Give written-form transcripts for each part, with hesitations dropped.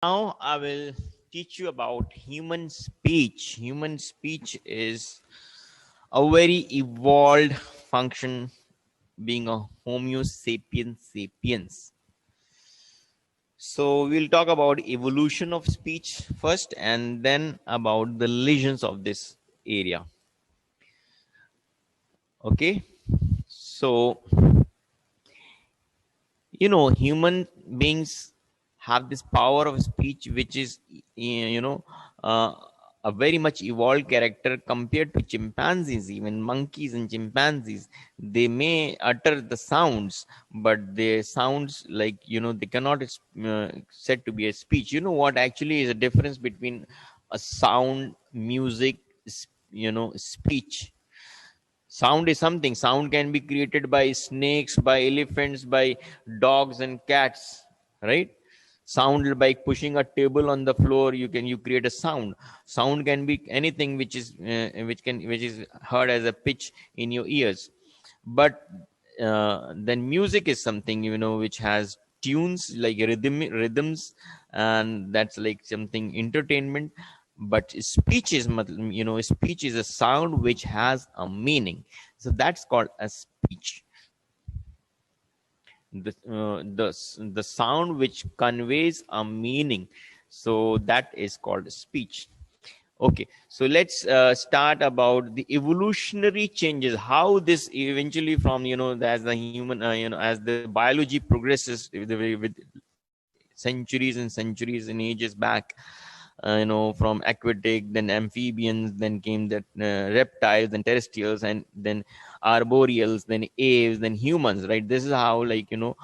Now I will teach you about human speech. Human speech is a very evolved function, being a Homo sapiens sapiens. So we'll talk about evolution of speech first and then about the lesions of this area. Okay. So, human beings have this power of speech, which is, uh, a very much evolved character compared to chimpanzees. Even monkeys and chimpanzees, they may utter the sounds, but the sounds, like, they cannot said to be a speech. You know what actually is a difference between a sound, music, speech? Sound is something. Sound can be created by snakes, by elephants, by dogs and cats, right? Sound by pushing a table on the floor, you create a sound. Sound can be anything which is heard as a pitch in your ears. But then music is something, which has tunes, like rhythms, and that's like something entertainment. But speech is a sound which has a meaning, so that's called a speech. The sound which conveys a meaning, so that is called speech. Okay, so let's start about the evolutionary changes, how this eventually from, as the human, as the biology progresses with centuries and centuries and ages back, from aquatic, then amphibians, then came the reptiles and terrestrials, and then arboreals, then aves, then humans, right? This is how, like, from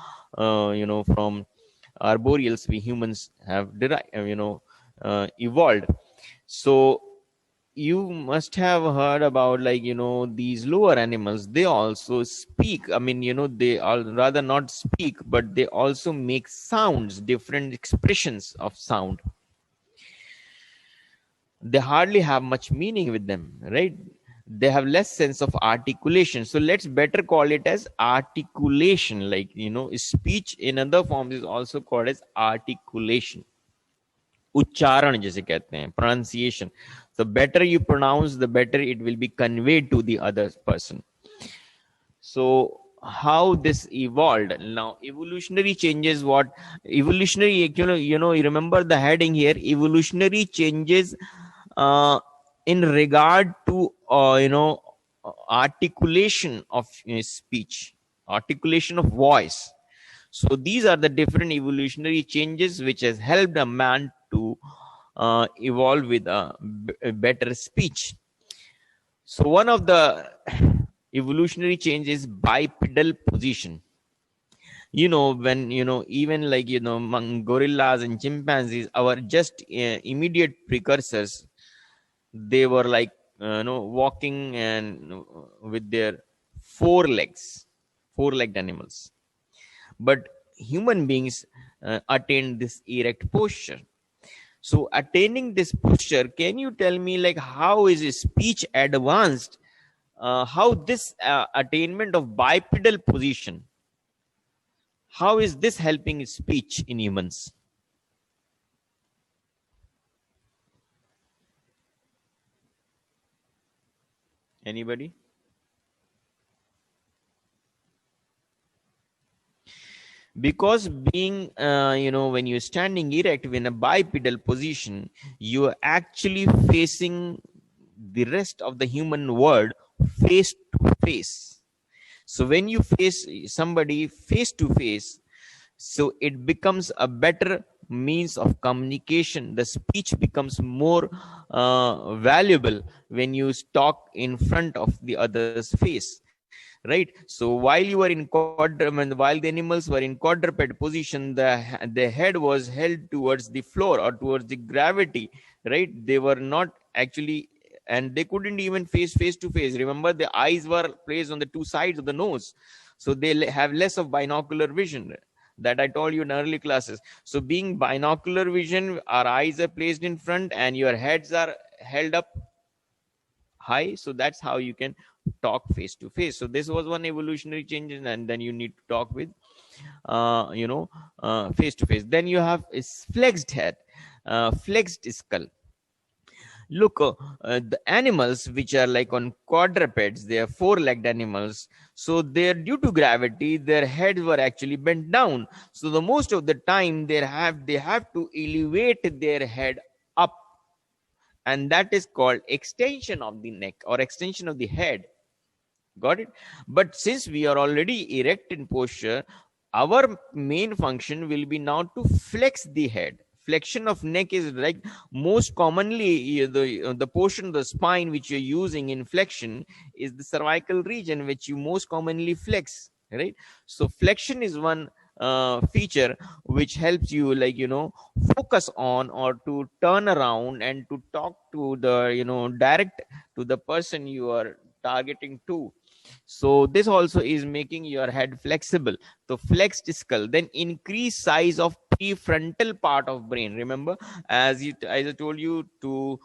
arboreals we humans have derived, evolved. So you must have heard about, like, these lower animals, they also speak. I mean, they all rather not speak, but they also make sounds, different expressions of sound. They hardly have much meaning with them, right? They have less sense of articulation, so let's better call it as articulation. Like, speech in other forms is also called as articulation. उच्चारण जिसे कहते हैं, pronunciation. So better you pronounce, the better it will be conveyed to the other person. So how this evolved? Now evolutionary changes, what evolutionary, you remember the heading here, evolutionary changes in regard to articulation of speech, articulation of voice. So these are the different evolutionary changes which has helped a man to evolve with a better speech. So one of the evolutionary changes is bipedal position. When even, like, among gorillas and chimpanzees, our just immediate precursors, they were like, walking and with their four-legged animals. But human beings attain this erect posture. So attaining this posture, can you tell me, like, how is speech advanced? How this attainment of bipedal position, how is this helping speech in humans? Anybody? Because being, when you're standing erect in a bipedal position, you're actually facing the rest of the human world face to face. So when you face somebody face to face, so it becomes a better means of communication. The speech becomes more valuable when you talk in front of the other's face, right? So while you were in while the animals were in quadruped position, the head was held towards the floor or towards the gravity, right? They were not actually, and they couldn't even face to face. Remember, the eyes were placed on the two sides of the nose, so they have less of binocular vision, that I told you in early classes. So being binocular vision, our eyes are placed in front and your heads are held up high, so that's how you can talk face to face. So this was one evolutionary change, and then you need to talk with face to face. Then you have a flexed head. flexed skull. Look, the animals which are like on quadrupeds, they are four-legged animals. So they're due to gravity, their heads were actually bent down. So the most of the time they have to elevate their head up, and that is called extension of the neck or extension of the head. Got it? But since we are already erect in posture, our main function will be now to flex the head. Flexion of neck is like most commonly the portion of the spine which you're using in flexion is the cervical region, which you most commonly flex, right? So flexion is one feature which helps you, like, focus on or to turn around and to talk to the, direct to the person you are targeting to. So this also is making your head flexible. So flexed skull, then increase size of prefrontal part of brain. Remember, as I told you to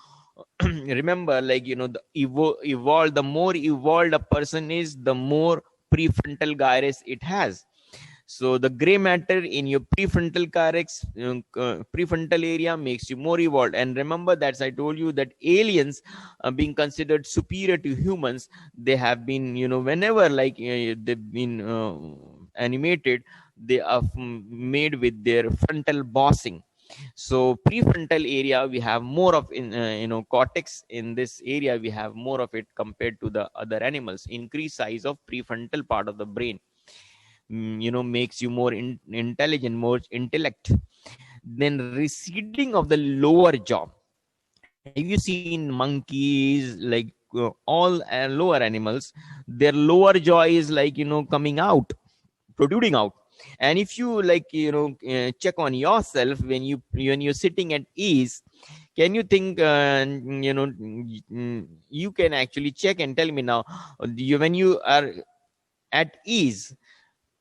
remember, like, the evolved, the more evolved a person is, the more prefrontal gyrus it has. So the gray matter in your prefrontal area makes you more evolved. And remember that I told you that aliens being considered superior to humans, they have been, whenever, like, they've been animated, they are made with their frontal bossing. So prefrontal area, we have more of in cortex. In this area we have more of it compared to the other animals. Increased size of prefrontal part of the brain, makes you more intelligent, more intellect. Then receding of the lower jaw. Have you seen monkeys, like, all lower animals, their lower jaw is like, coming out, protruding out. And if you, like, check on yourself when you're sitting at ease, can you think, you can actually check and tell me now, when you are at ease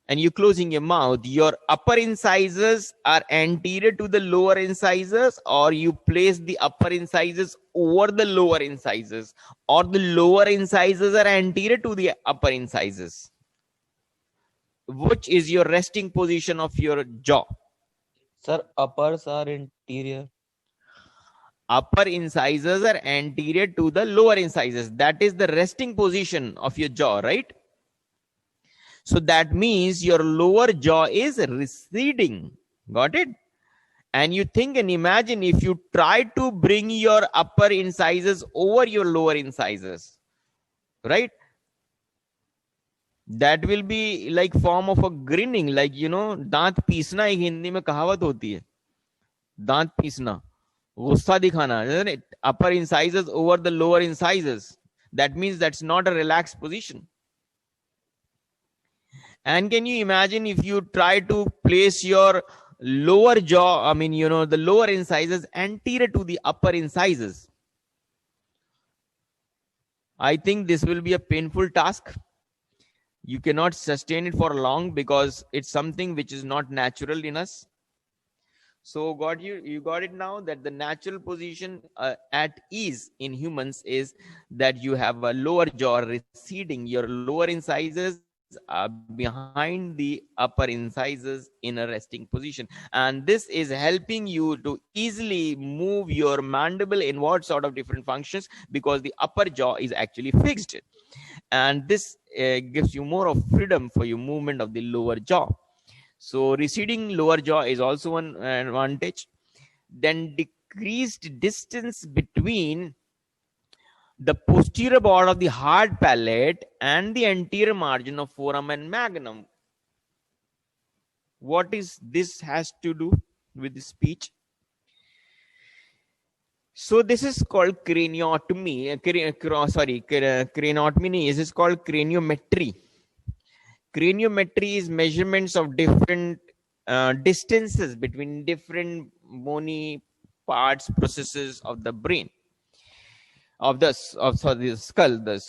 and you're closing your mouth, your upper incisors are anterior to the lower incisors, or you place the upper incisors over the lower incisors, or the lower incisors are anterior to the upper incisors? Which is your resting position of your jaw? Sir, uppers are interior. Upper incisors are anterior to the lower incisors. That is the resting position of your jaw, right? So that means your lower jaw is receding. Got it? And you think and imagine if you try to bring your upper incisors over your lower incisors, right? That will be like form of a grinning, like, दांत पीसना एक हिंदी में कहावत होती है, दांत पीसना, गुस्सा दिखाना, isn't it? Upper incisors over the lower incisors. That means that's not a relaxed position. And can you imagine if you try to place your lower jaw, the lower incisors anterior to the upper incisors? I think this will be a painful task. You cannot sustain it for long because it's something which is not natural in us. So you got it now, that the natural position at ease in humans is that you have a lower jaw receding, your lower incisors are behind the upper incisors in a resting position, and this is helping you to easily move your mandible in what sort of different functions, because the upper jaw is actually fixed, and this gives you more of freedom for your movement of the lower jaw. So receding lower jaw is also one advantage. Then decreased distance between the posterior border of the hard palate and the anterior margin of foramen and magnum. What is this has to do with the speech? So this is called craniotomy. Craniotomy is called craniometry. Craniometry is measurements of different distances between different bony parts, processes of the brain, of the skull. The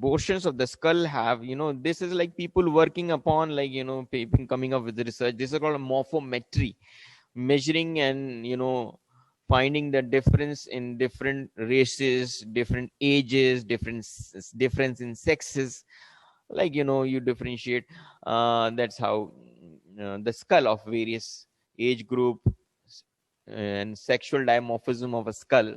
portions of the skull have, this is like people working upon, like, people coming up with the research. This is called morphometry, measuring and, finding the difference in different races, different ages, difference in sexes, like, you differentiate. That's how the skull of various age group and sexual dimorphism of a skull.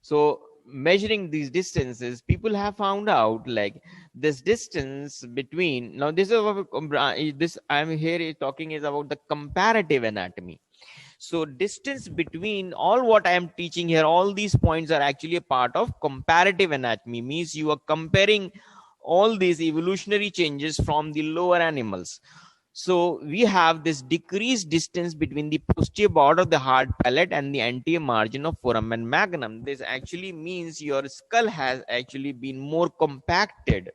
So measuring these distances, people have found out like this distance between, now this is this I'm here talking is about the comparative anatomy. So distance between all what I am teaching here, all these points are actually a part of comparative anatomy, means you are comparing all these evolutionary changes from the lower animals. So we have this decreased distance between the posterior border of the hard palate and the anterior margin of foramen magnum. This actually means your skull has actually been more compacted.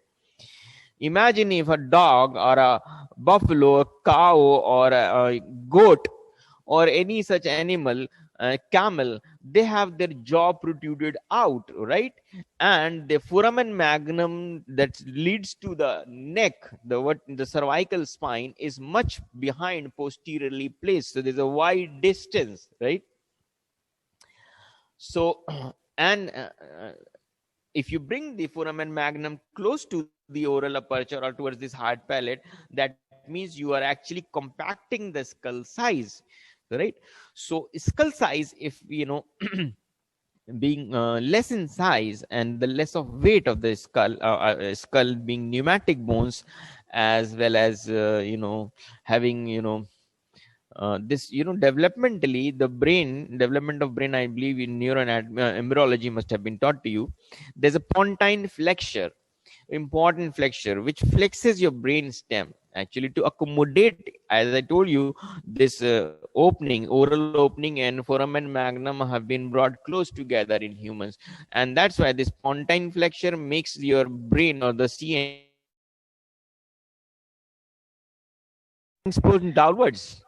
Imagine if a dog or a buffalo, a cow or a goat or any such animal, camel, they have their jaw protruded out, right? And the foramen magnum that leads to the neck, the cervical spine, is much behind, posteriorly placed. So there's a wide distance, right? So, and if you bring the foramen magnum close to the oral aperture or towards this hard palate, that means you are actually compacting the skull size, right? So skull size, if being less in size and the less of weight of the skull being pneumatic bones, as well as having this developmentally, the brain development of brain, I believe in embryology must have been taught to you. There's a pontine flexure, important flexure, which flexes your brain stem actually to accommodate, as I told you, this oral opening and foramen magnum have been brought close together in humans, and that's why this pontine flexure makes your brain or the CN pulled downwards.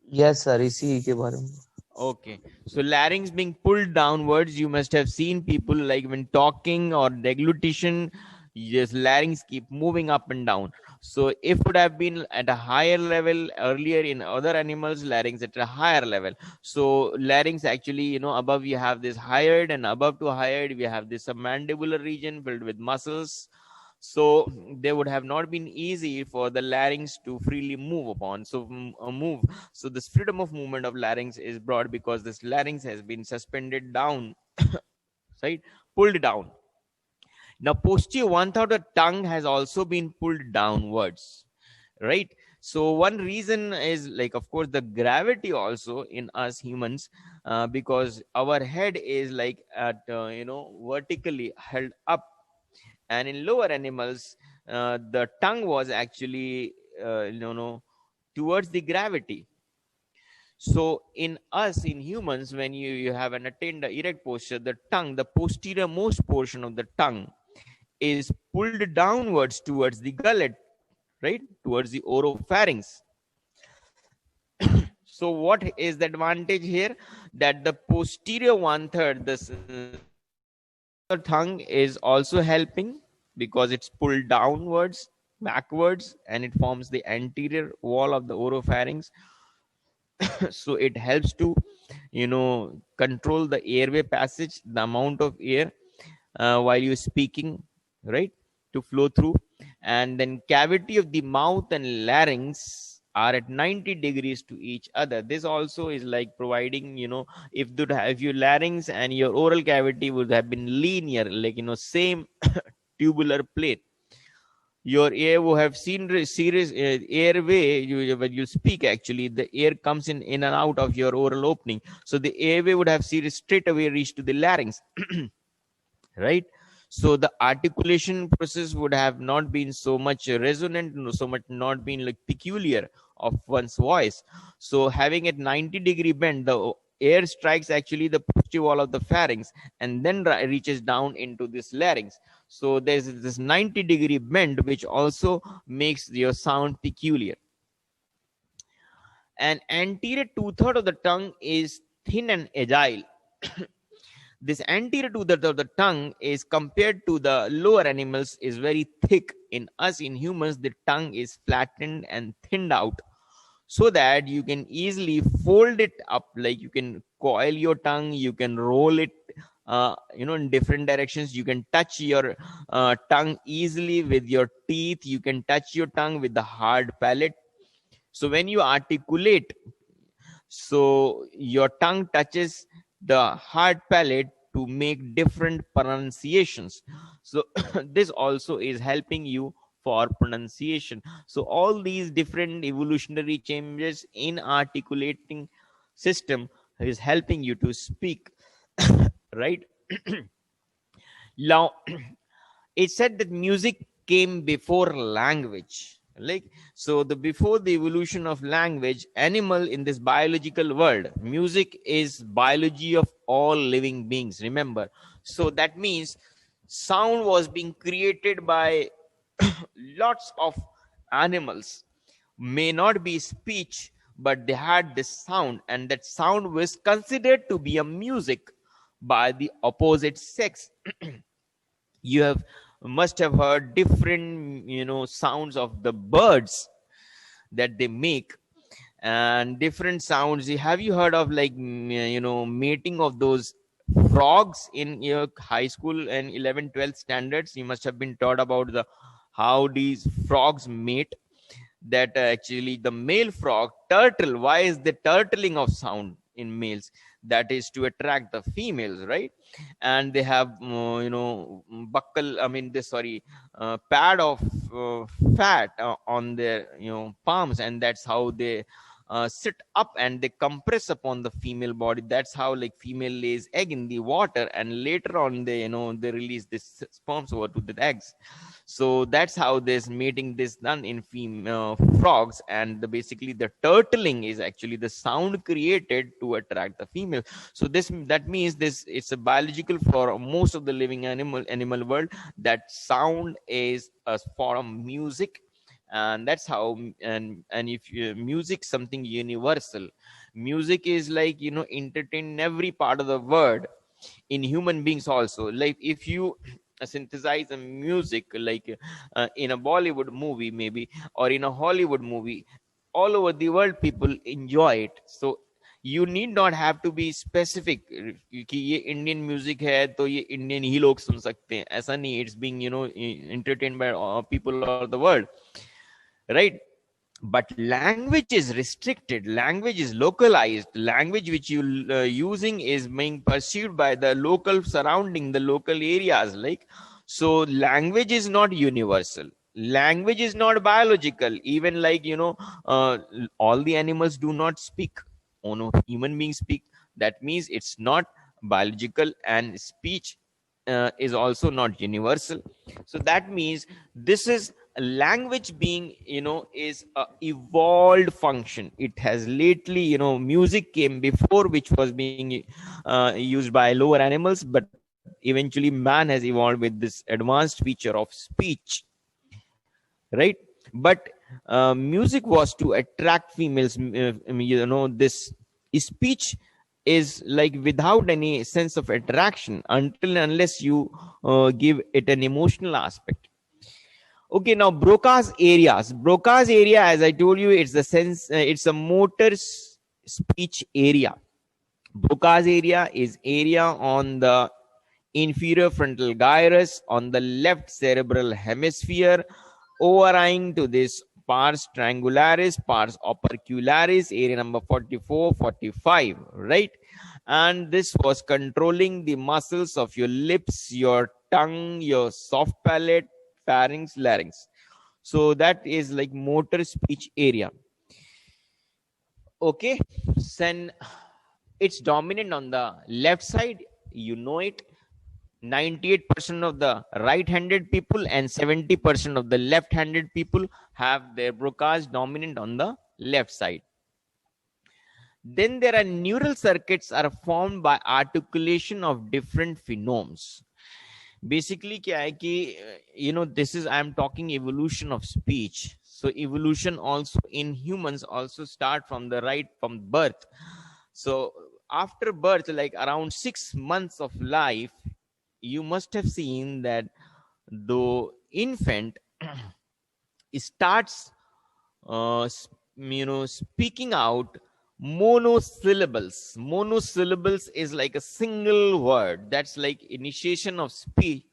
Yes, sir. इसी के बारे में. Okay, so larynx being pulled downwards, you must have seen people like when talking or deglutition, yes, larynx keep moving up and down. So if it would have been at a higher level earlier in other animals, larynx at a higher level. So larynx actually, above you have this hyoid, and above to hyoid we have this submandibular region filled with muscles. So they would have not been easy for the larynx to freely move upon. So move. So this freedom of movement of larynx is brought because this larynx has been suspended down, right? Pulled down. Now posterior one third of the tongue has also been pulled downwards, right? So one reason is like, of course, the gravity also in us humans, because our head is like at vertically held up, and in lower animals the tongue was actually towards the gravity. So in us, in humans, when you have an attained erect posture, the tongue, the posterior most portion of the tongue is pulled downwards towards the gullet, right, towards the oropharynx. So what is the advantage here? That the posterior one third, this tongue is also helping because it's pulled downwards, backwards, and it forms the anterior wall of the oropharynx. So it helps to control the airway passage, the amount of air while you're speaking, right, to flow through. And then cavity of the mouth and larynx are at 90 degrees to each other. This also is like providing, if your larynx and your oral cavity would have been linear, like same tubular plate, your air will have seen serious airway. When you speak, actually the air comes in and out of your oral opening, so the airway would have serious straight away reached to the larynx. Right? So the articulation process would have not been so much resonant, so much not been like peculiar of one's voice. So having at 90-degree bend, the air strikes actually the posterior wall of the pharynx and then reaches down into this larynx. So there's this 90-degree bend which also makes your sound peculiar. And anterior two-thirds of the tongue is thin and agile. This anterior two-thirds of the tongue is compared to the lower animals is very thick. In us, in humans, the tongue is flattened and thinned out so that you can easily fold it up. Like you can coil your tongue, you can roll it in different directions. You can touch your tongue easily with your teeth. You can touch your tongue with the hard palate. So when you articulate, So your tongue touches the hard palate to make different pronunciations. So this also is helping you for pronunciation. So all these different evolutionary changes in articulating system is helping you to speak. Right now, it said that music came before language. Like, so the before the evolution of language, animal in this biological world, music is biology of all living beings, remember. So that means sound was being created by lots of animals, may not be speech, but they had this sound, and that sound was considered to be a music by the opposite sex. You have must have heard different sounds of the birds that they make, and different sounds. Have you heard of like mating of those frogs in your high school and 11 12 standards? You must have been taught about the how these frogs mate. That actually the male frog turtle, why is the turtling of sound in males? That is to attract the females, right? And they have buckle, I mean this, sorry, pad of fat on their palms, and that's how they sit up and they compress upon the female body. That's how like female lays egg in the water, and later on they they release this sperms over to the eggs. So that's how this mating this done in female frogs, and basically the turtling is actually the sound created to attract the female. So this, that means this, it's a biological for most of the living animal world, that sound is a form of music. And that's how, and if music something universal, music is like entertain in every part of the world, in human beings also. Like if you synthesize a music, like in a Bollywood movie maybe, or in a Hollywood movie, all over the world people enjoy it. So you need not have to be specific कि ये Indian music है तो ये Indian ही लोग सुन सकते हैं, ऐसा नहीं. It's being entertained by people all over the world, right? But language is restricted, language is localized, language which you using is being perceived by the local surrounding, the local areas, like. So language is not universal, language is not biological. Even like all the animals do not speak, no human beings speak. That means it's not biological, and speech is also not universal. So that means this is language being is a evolved function. It has lately music came before, which was being used by lower animals, but eventually man has evolved with this advanced feature of speech, right? But music was to attract females. This speech is like without any sense of attraction until and unless you give it an emotional aspect. Okay, now Broca's areas. Broca's area, as I told you, it's the sense, it's a motor speech area. Broca's area is area on the inferior frontal gyrus on the left cerebral hemisphere, overlying to this pars triangularis, pars opercularis, area number 44, 45, right? And this was controlling the muscles of your lips, your tongue, your soft palate, pharynx, larynx. So that is like motor speech area. Okay, then it's dominant on the left side, it. 98% of the right-handed people and 70% of the left-handed people have their Broca's dominant on the left side. Then there are neural circuits are formed by articulation of different phonemes. Basically क्या है कि this is, I am talking evolution of speech. So evolution also in humans also start from birth. So after birth, like around 6 months of life, you must have seen that the infant starts speaking out monosyllables. Monosyllables is like a single word. That's like initiation of speech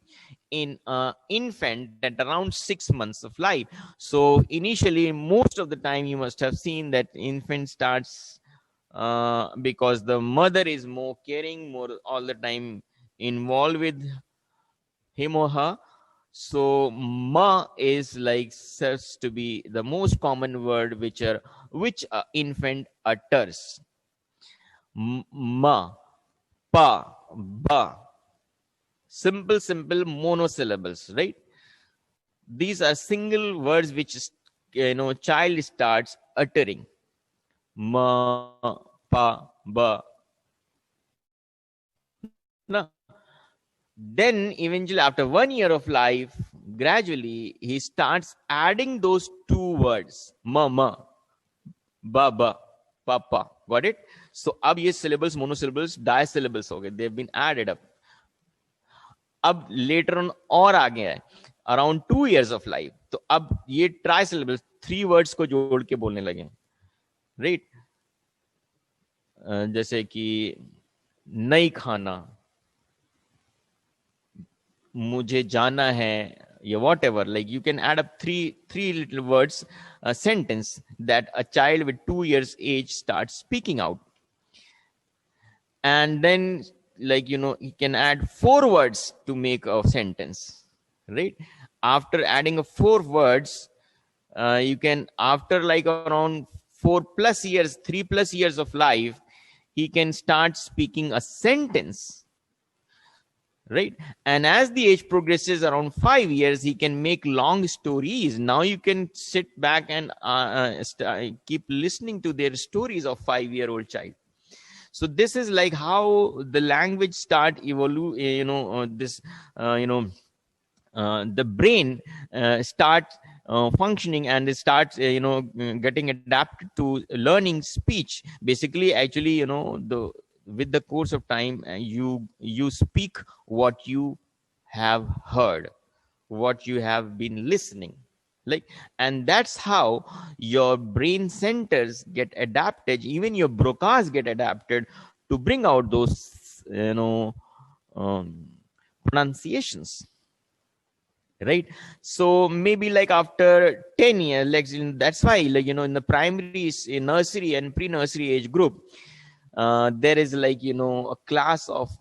in infant at around 6 months of life. So initially, most of the time, you must have seen that infant starts because the mother is more caring, more all the time involved with him or her. So ma is like says to be the most common word which infant utters. Ma, pa, ba, simple monosyllables, right? These are single words which child starts uttering. Ma, pa, ba. Na. Then eventually after 1 year of life, gradually he starts adding those two words, ma, ba, ba, papa. Got it? So अब ये syllables, monosyllables, disyllables हो गए. They've been added up. अब later on और आ गया है around 2 years of life. तो अब ये trisyllables, 3 words को जोड़ के बोलने लगे, right? जैसे कि नहीं खाना, मुझे जाना है, या whatever, like you can add up three little words, a sentence that a child with 2 years age starts speaking out. And then he can add 4 words to make a sentence, right? After adding 4 words, you can, after like around 4+ years, 3+ years of life, he can start speaking a sentence, right? And as the age progresses around 5 years, he can make long stories. Now you can sit back and keep listening to their stories of 5-year-old child. So this is like how the language start evolve, the brain starts functioning, and it starts getting adapted to learning speech. Basically, actually, with the course of time, you speak what you have heard, what you have been listening, like, and that's how your brain centers get adapted, even your Broca's get adapted to bring out those pronunciations, right? So maybe like after 10 years, like, that's why, like, in the primary, in nursery and pre-nursery age group, there is a class of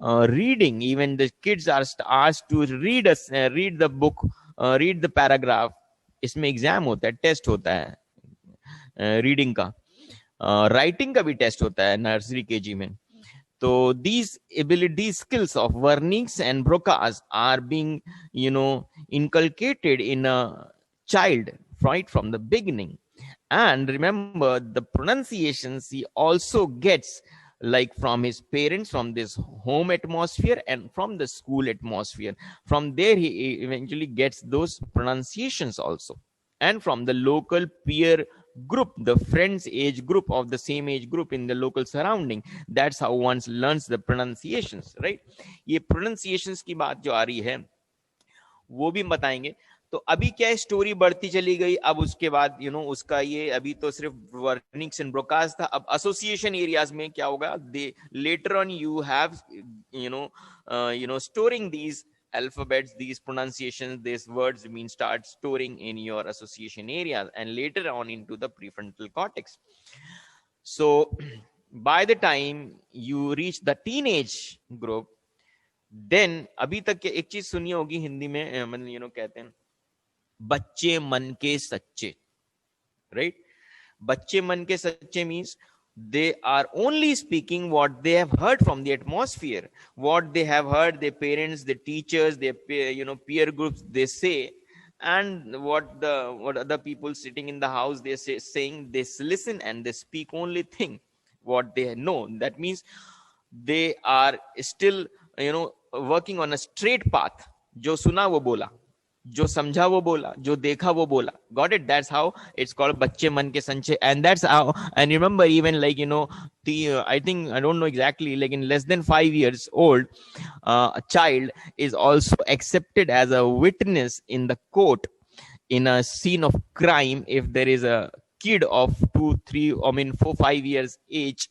reading. Even the kids are asked to read the book, read the paragraph. इसमें exam होता है, test होता है reading का, writing का भी test होता है नर्सरी केजी में. So these skills of Vernix and Broca's are being, inculcated in a child right from the beginning. And remember, the pronunciations he also gets like from his parents, from this home atmosphere, and from the school atmosphere. From there, he eventually gets those pronunciations also. And from the local peer group, the friends age group of the same age group in the local surrounding. That's how one learns the pronunciations, right? ये pronunciations की बात जो आ रही है वो भी बताएंगे. तो अभी क्या स्टोरी बढ़ती चली गई. अब उसके बाद उसका ये अभी तो सिर्फ वर्निक्स एंड ब्रोकास था. अब एसोसिएशन एरियाज में क्या होगा, दे later on you have storing these alphabets, these pronunciations, these words mean start storing in your association areas, and later on into the prefrontal cortex. So by the time you reach the teenage group, then अभी तक एक चीज सुनी होगी हिंदी में, मतलब कहते हैं बच्चे मन के सच्चे, right? बच्चे मन के सच्चे means they are only speaking what they have heard from the atmosphere, what they have heard their parents, their teachers, their peer groups they say, and what other people sitting in the house they saying, they listen and they speak only thing what they know. That means they are still working on a straight path. जो सुना वो बोला, जो समझा वो बोला, जो देखा वो बोला. Got it? That's how it's called बच्चे मन के संचय. And that's how, and remember, even like I think, I don't know exactly, like in less than 5 years old, a child is also accepted as a witness in the court in a scene of crime if there is a kid of 2, 3, 4, 5 years age,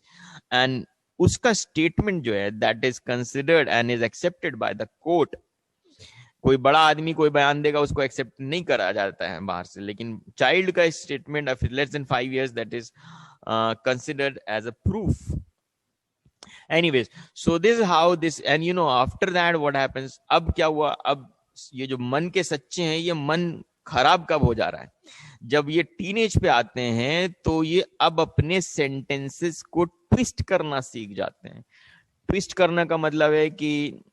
and उसका statement जो है that is considered and is accepted by the court. कोई बड़ा आदमी कोई बयान देगा उसको एक्सेप्ट नहीं करा जाता है बाहर से, लेकिन चाइल्ड का statement of less than 5 years, that is considered as a proof. Anyways, so this is how this, and after that what happens, अब क्या हुआ, अब ये जो मन के सच्चे हैं, ये मन खराब कब हो जा रहा है, जब ये टीनेज पे आते हैं तो ये अब अपने सेंटेंसेस को ट्विस्ट करना सीख जाते हैं. ट्विस्ट करना का मतलब है कि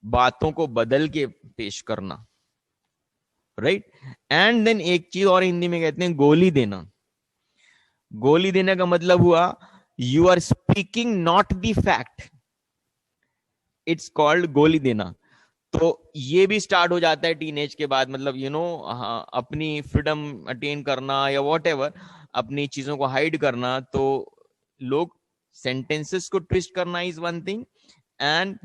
बातों को बदल के पेश करना, राइट. एंड देन एक चीज और हिंदी में कहते हैं गोली देना. गोली देने का मतलब हुआ you are speaking not the fact, it's called गोली देना. तो ये भी स्टार्ट हो जाता है टीनेज के बाद, मतलब अपनी फ्रीडम अटेन करना या वॉट एवर, अपनी चीजों को हाइड करना. तो लोग सेंटेंसेस को ट्विस्ट करना is one thing, and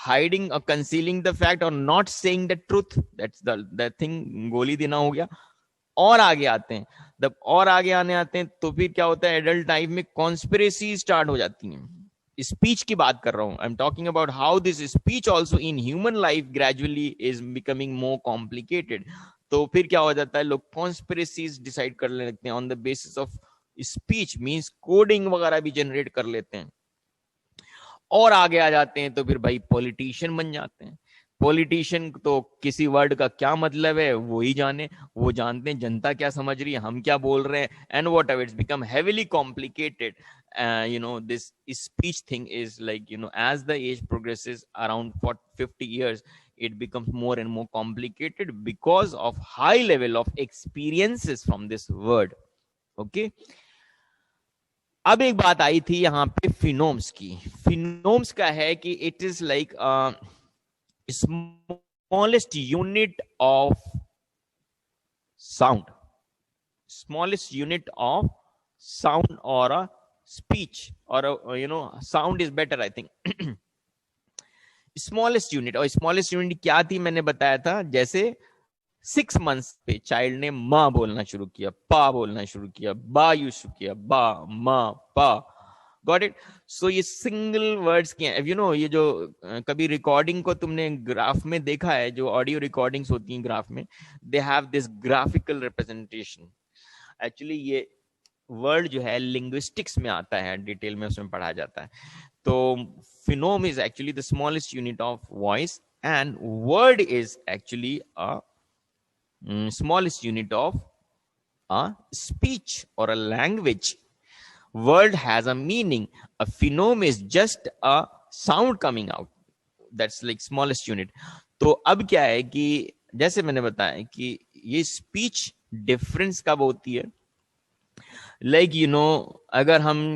hiding और कंसीलिंग द फैक्ट और not saying the truth, that's the thing, गोली देना हो गया. और आगे आते हैं, जब और आगे आते हैं तो फिर क्या होता है, एडल्ट लाइफ में कॉन्स्पिरेसी स्टार्ट हो जाती हैं. स्पीच की बात कर रहा हूं, I am talking about how this speech also in human life gradually is becoming more complicated. तो फिर क्या हो जाता है, लोग कॉन्स्पिरेसीज डिसाइड करने लगते हैं on the basis of speech, means coding वगैरह भी जनरेट कर लेते हैं. और आगे आ जाते हैं तो फिर भाई पॉलिटिशियन बन जाते हैं. पॉलिटिशियन तो किसी वर्ड का क्या मतलब है वो ही जाने, वो जानते हैं जनता क्या समझ रही है, हम क्या बोल रहे हैं, and what ever. It's become heavily complicated. This speech thing is like, as the age progresses around 50 years, it becomes more and more complicated because of high level of experiences from this word. Okay. अब एक बात आई थी यहाँ पे फिनोम्स की. फिनोम्स का है कि it is like smallest unit of sound, smallest unit of sound or a speech or a, sound is better I think. Smallest unit, और स्मॉलेस्ट यूनिट क्या थी मैंने बताया था, जैसे 6 months पे चाइल्ड ने माँ बोलना शुरू किया, पा बोलना शुरू किया, बा यूज किया, बा माँ पा. Got it. सो ये सिंगल वर्ड्स के हैं. ये जो कभी रिकॉर्डिंग को तुमने ग्राफ में देखा है, जो ऑडियो रिकॉर्डिंग्स होती हैं ग्राफ में, they have this graphical representation. Actually ये वर्ड जो है लिंग्विस्टिक्स में आता है, डिटेल में उसमें पढ़ा जाता है. तो phoneme is actually the smallest unit of voice, and word is actually a smallest unit of a speech or a language. Word has a meaning. A phoneme is just a sound coming out. That's like smallest unit. तो अब क्या है कि जैसे मैंने बताया कि ये स्पीच डिफरेंस कब होती है, लाइक अगर हम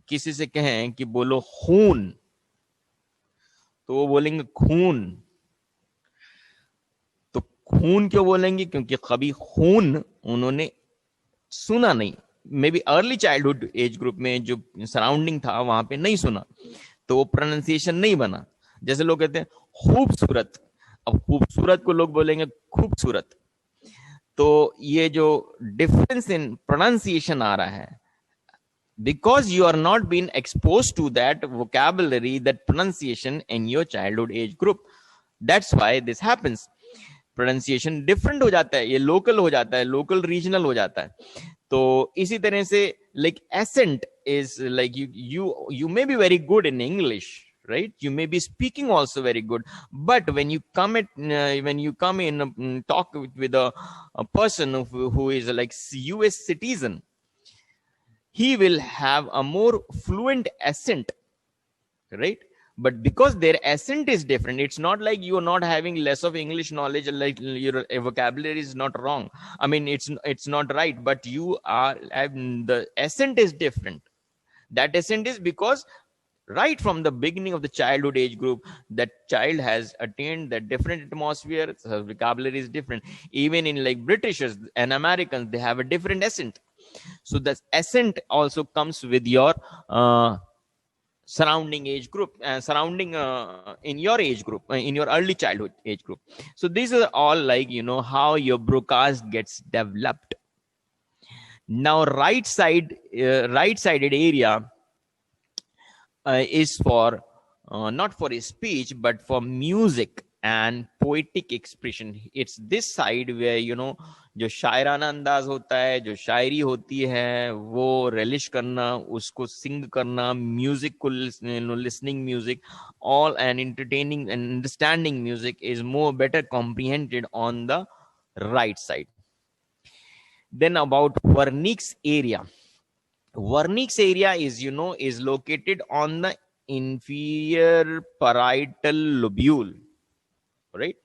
किसी से कहें कि बोलो खून, तो वो बोलेंगे खून. खून क्यों बोलेंगे, क्योंकि कभी खून उन्होंने सुना नहीं, may be early childhood age group में जो सराउंडिंग था वहां पे नहीं सुना, तो वो प्रोनाउंसिएशन नहीं बना. जैसे लोग कहते हैं खूबसूरत, अब खूबसूरत को लोग बोलेंगे खूबसूरत. तो ये जो डिफरेंस इन प्रोनाउंसिएशन आ रहा है, because you are not been exposed to that vocabulary, that pronunciation in your childhood age group, that's why this happens. Pronunciation different हो जाता है, ये लोकल हो जाता है, लोकल रीजनल हो जाता है. तो इसी तरह से like accent is like you may be very good in English, right? You may be speaking also very good, but when you come in talk with a person who is like US citizen, he will have a more fluent accent, right? But because their accent is different, it's not like you are not having less of English knowledge, like your vocabulary is not wrong. I mean, it's not right, but you are, the accent is different. That accent is because right from the beginning of the childhood age group, that child has attained that different atmosphere, so vocabulary is different. Even in like Britishers and Americans, they have a different accent. So the accent also comes with your surrounding age group, surrounding in your age group, in your early childhood age group. So these are all like how your broadcast gets developed. Now right-sided area is for not for speech but for music. and poetic expression. It's this side where, you know, जो शायराना अंदाज होता है, जो शायरी होती है, वो relish करना, उसको sing करना, music को, you know, listening music, all, and entertaining and understanding music is more better comprehended on the right side. Then about Wernicke's area. Wernicke's area is, you know, is located on the inferior parietal lobule, right?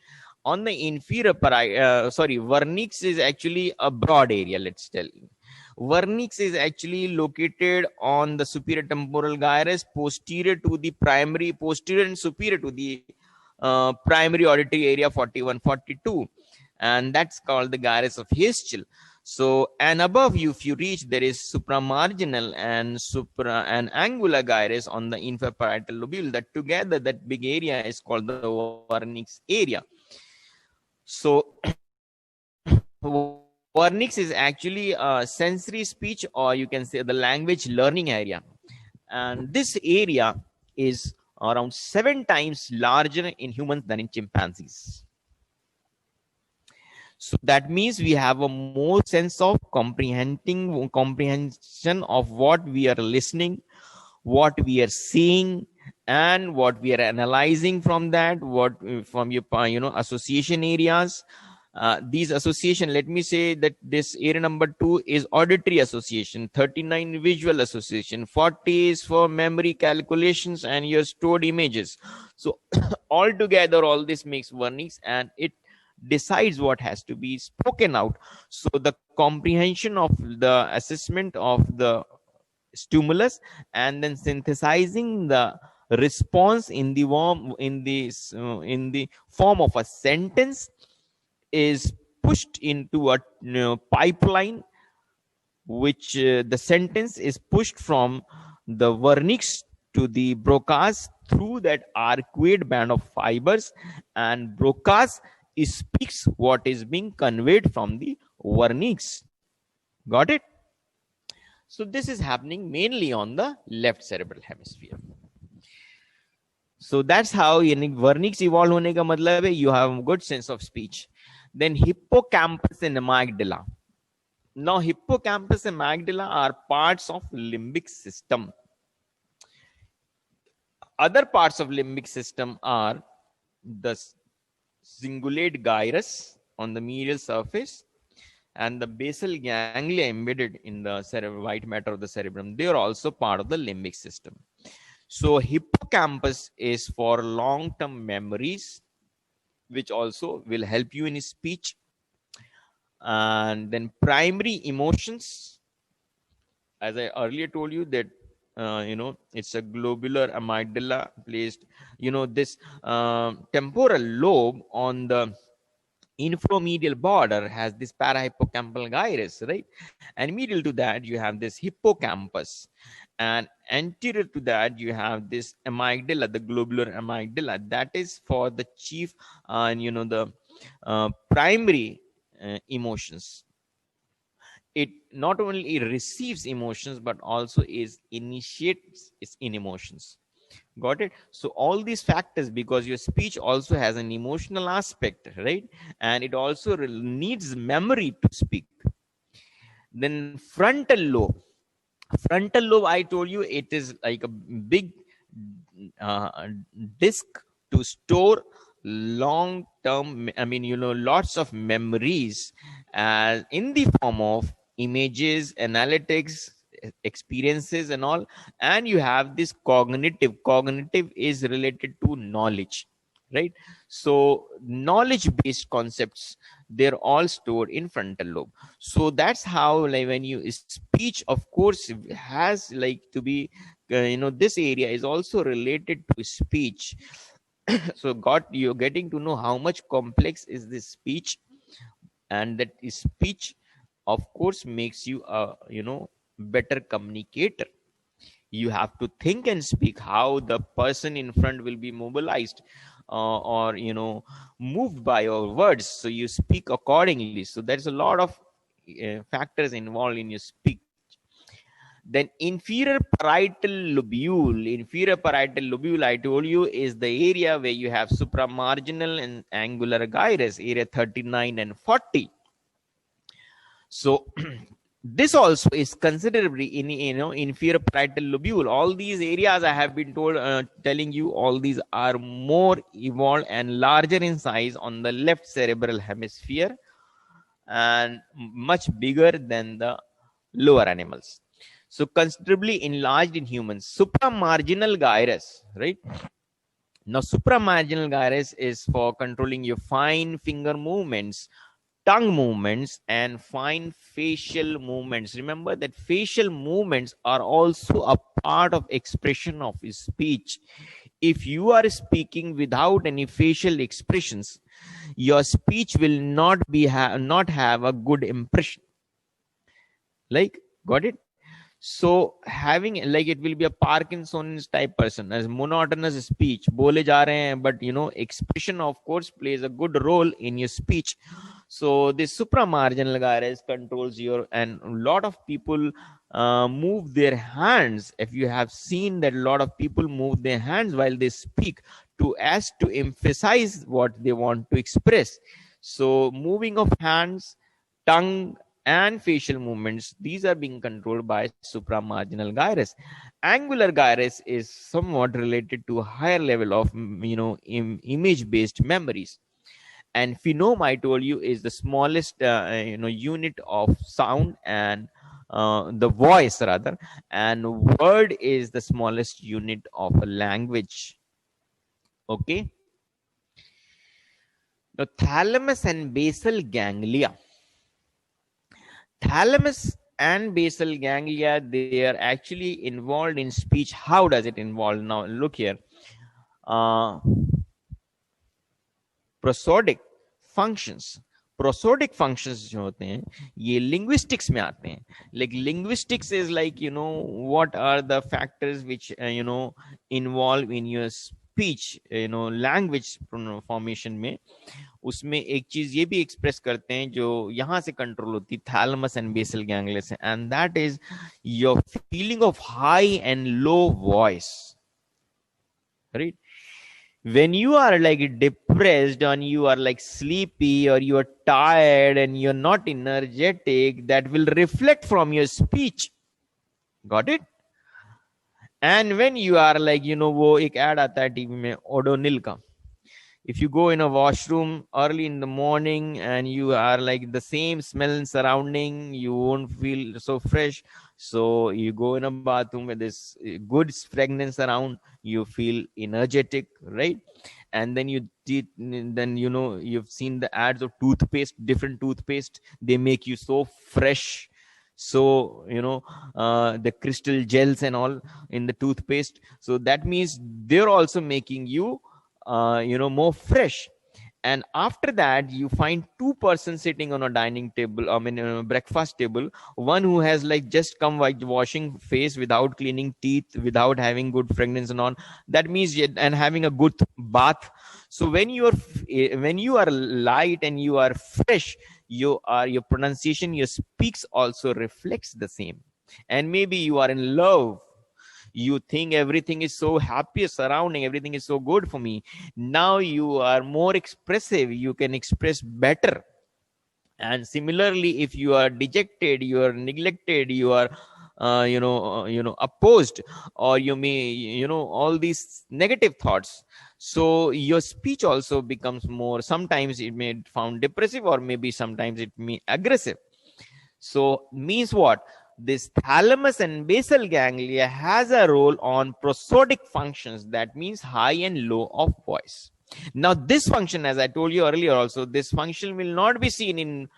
On the inferior Wernicke's is actually a broad area, let's tell you. Wernicke's is actually located on the superior temporal gyrus, posterior and superior to the primary auditory area 41, 42, and that's called the gyrus of Hirschfeld. So, and above you, if you reach, there is supramarginal and angular gyrus on the inferior parietal lobule. That together, that big area is called the Wernicke's area. So, Wernicke's is actually a sensory speech, or you can say the language learning area. And this area is around 7 times larger in humans than in chimpanzees. So that means we have a more sense of comprehension of what we are listening, what we are seeing, and what we are analyzing from that, what from your, you know, association areas. These association, let me say that this area number 2 is auditory association, 39 visual association, 40 is for memory calculations and your stored images. So altogether, all this makes Wernicke's, and it decides what has to be spoken out. So the comprehension of the assessment of the stimulus, and then synthesizing the response in the form of a sentence, is pushed into a, you know, pipeline, which the sentence is pushed from the Wernicke's to the Broca's through that arcuate band of fibers, and Broca's speaks what is being conveyed from the Wernicke's. Got it? So this is happening mainly on the left cerebral hemisphere. So that's how Wernicke's evolve होने का मतलब है you have a good sense of speech. Then hippocampus and amygdala. Now hippocampus and amygdala are parts of limbic system. Other parts of limbic system are the cingulate gyrus on the medial surface and the basal ganglia embedded in the white matter of the cerebrum. They are also part of the limbic system. So hippocampus is for long-term memories, which also will help you in speech. And then primary emotions, as I earlier told you that you know, it's a globular amygdala placed, you know, this temporal lobe on the inframedial border has this parahippocampal gyrus, right? And medial to that you have this hippocampus, and anterior to that you have this amygdala, the globular amygdala, that is for the chief you know, the primary emotions. It not only receives emotions but also is initiates in emotions. Got it? So all these factors, because your speech also has an emotional aspect, right? And it also needs memory to speak. Then frontal lobe. Frontal lobe, I told you, it is like a big disk to store long term, I mean, you know, lots of memories in the form of images, analytics, experiences and all. And you have this cognitive is related to knowledge, right? So knowledge based concepts, they're all stored in frontal lobe. So that's how, like, when you speech, of course, has like to be you know, this area is also related to speech. So you're getting to know how much complex is this speech, and that speech, of course, makes you a, you know, better communicator. You have to think and speak how the person in front will be mobilized or, you know, moved by your words. So you speak accordingly. So there's a lot of factors involved in your speech. Then inferior parietal lobule, I told you, is the area where you have supramarginal and angular gyrus, area 39 and 40. So this also is considerably in, inferior parietal lobule. All these areas I have been telling you, all these are more evolved and larger in size on the left cerebral hemisphere and much bigger than the lower animals. So considerably enlarged in humans. Supramarginal gyrus, right? Now, supramarginal gyrus is for controlling your fine finger movements, tongue movements, and fine facial movements. Remember that facial movements are also a part of expression of speech. If you are speaking without any facial expressions, your speech will not have a good impression. Like, got it? So having, like, it will be a Parkinson's type person, as monotonous speech, bole ja rahe hain, but expression of course plays a good role in your speech. So this supramarginal gyrus controls your, and a lot of people move their hands. If you have seen that a lot of people move their hands while they speak to emphasize what they want to express. So moving of hands, tongue, and facial movements, these are being controlled by supramarginal gyrus. Angular gyrus is somewhat related to a higher level of image based memories. And phenome, I told you, is the smallest unit of sound, and the voice rather, and word is the smallest unit of a language. Okay. Now, thalamus and basal ganglia. Thalamus and basal ganglia, they are actually involved in speech. How does it involve? Now look here. Prosodic functions जो होते हैं ये linguistics में आते हैं. Like linguistics is like, what are the factors which involve in your speech, language formation में. उसमें एक चीज ये भी एक्सप्रेस करते हैं जो यहां से कंट्रोल होती है, थैलेमस एंड बेसल गैंग्लिया से, and that is your feeling of high and low voice, right? When you are like depressed and you are like sleepy or you are tired and you're not energetic, that will reflect from your speech. Got it? And when you are like, वो एक ad आता है TV में ओडोनिल का. If you go in a washroom early in the morning and you are like the same smell and surrounding, you won't feel so fresh. So you go in a bathroom with this good fragrance around, you feel energetic, right? And then you've seen the ads of toothpaste, different toothpaste, they make you so fresh. So the crystal gels and all in the toothpaste, so that means they're also making you more fresh. And after that, you find two persons sitting on a dining table, a breakfast table. One who has like just come like washing face without cleaning teeth, without having good fragrance and on. That means, and having a good bath. So when you are light and you are fresh, your pronunciation, your speaks also reflects the same. And maybe you are in love. You think everything is so happy surrounding, everything is so good for me. Now you are more expressive, you can express better. And similarly, if you are dejected, you are neglected, you are opposed, or you may all these negative thoughts, so your speech also becomes more, sometimes it may found depressive, or maybe sometimes it may aggressive. So means what? This thalamus and basal ganglia has a role on prosodic functions, that means high and low of voice. Now this function, as I told you earlier also, this function will not be seen in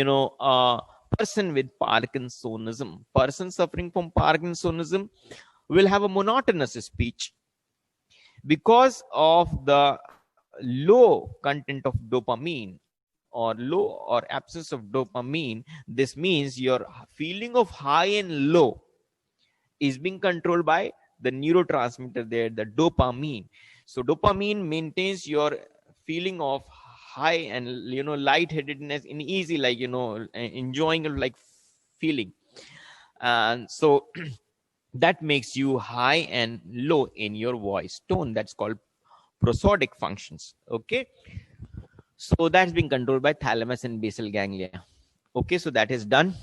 a person with Parkinsonism. Person suffering from Parkinsonism will have a monotonous speech because of the low content of dopamine, or low or absence of dopamine. This means your feeling of high and low is being controlled by the neurotransmitter there, the dopamine. So dopamine maintains your feeling of high and lightheadedness in easy, like enjoying like feeling. And so that makes you high and low in your voice tone. That's called prosodic functions. Okay, so that's being controlled by thalamus and basal ganglia. Okay, so that is done.